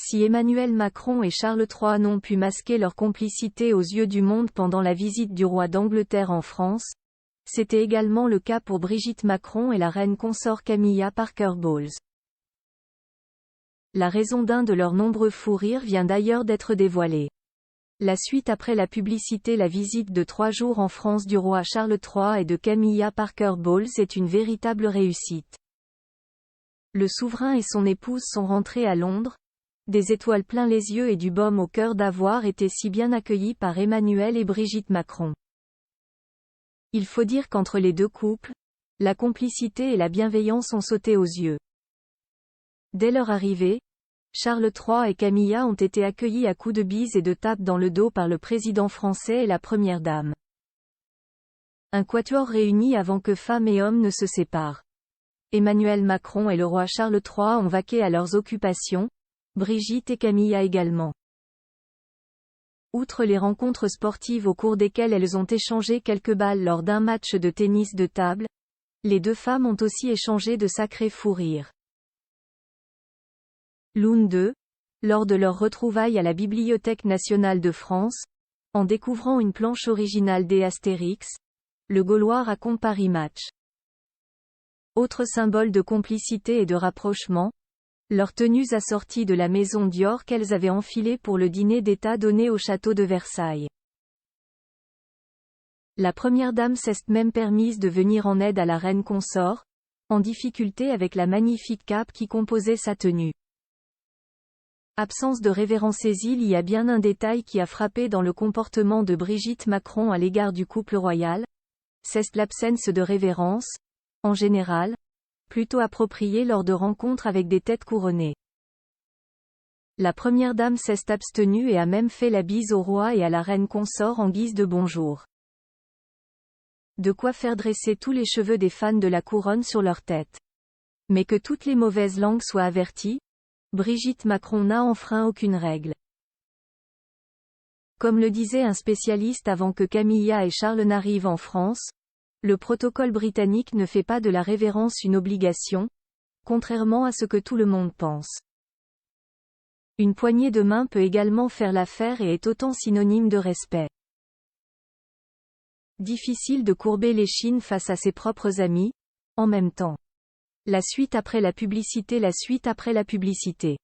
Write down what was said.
Si Emmanuel Macron et Charles III n'ont pu masquer leur complicité aux yeux du monde pendant la visite du roi d'Angleterre en France, c'était également le cas pour Brigitte Macron et la reine consort Camilla Parker Bowles. La raison d'un de leurs nombreux fous rires vient d'ailleurs d'être dévoilée. La suite après la publicité. La visite de 3 jours en France du roi Charles III et de Camilla Parker Bowles est une véritable réussite. Le souverain et son épouse sont rentrés à Londres, des étoiles plein les yeux et du baume au cœur d'avoir été si bien accueillis par Emmanuel et Brigitte Macron. Il faut dire qu'entre les deux couples, la complicité et la bienveillance ont sauté aux yeux. Dès leur arrivée, Charles III et Camilla ont été accueillis à coups de bises et de tapes dans le dos par le président français et la première dame. Un quatuor réuni avant que femmes et hommes ne se séparent. Emmanuel Macron et le roi Charles III ont vaqué à leurs occupations, Brigitte et Camilla également. Outre les rencontres sportives au cours desquelles elles ont échangé quelques balles lors d'un match de tennis de table, les deux femmes ont aussi échangé de sacrés fous rires. L'une d'eux, lors de leur retrouvaille à la Bibliothèque nationale de France, en découvrant une planche originale des Astérix, le Gaulois raconte Paris Match. Autre symbole de complicité et de rapprochement, leurs tenues assorties de la maison Dior qu'elles avaient enfilées pour le dîner d'État donné au château de Versailles. La première dame s'est même permise de venir en aide à la reine consort, en difficulté avec la magnifique cape qui composait sa tenue. Absence de révérence. Il y a bien un détail qui a frappé dans le comportement de Brigitte Macron à l'égard du couple royal, c'est l'absence de révérence, en général, plutôt appropriée lors de rencontres avec des têtes couronnées. La première dame s'est abstenue et a même fait la bise au roi et à la reine consort en guise de bonjour. De quoi faire dresser tous les cheveux des fans de la couronne sur leur tête. Mais que toutes les mauvaises langues soient averties, Brigitte Macron n'a enfreint aucune règle. Comme le disait un spécialiste avant que Camilla et Charles n'arrivent en France, le protocole britannique ne fait pas de la révérence une obligation, contrairement à ce que tout le monde pense. Une poignée de main peut également faire l'affaire et est autant synonyme de respect. Difficile de courber l'échine face à ses propres amis, en même temps. La suite après la publicité. La suite après la publicité.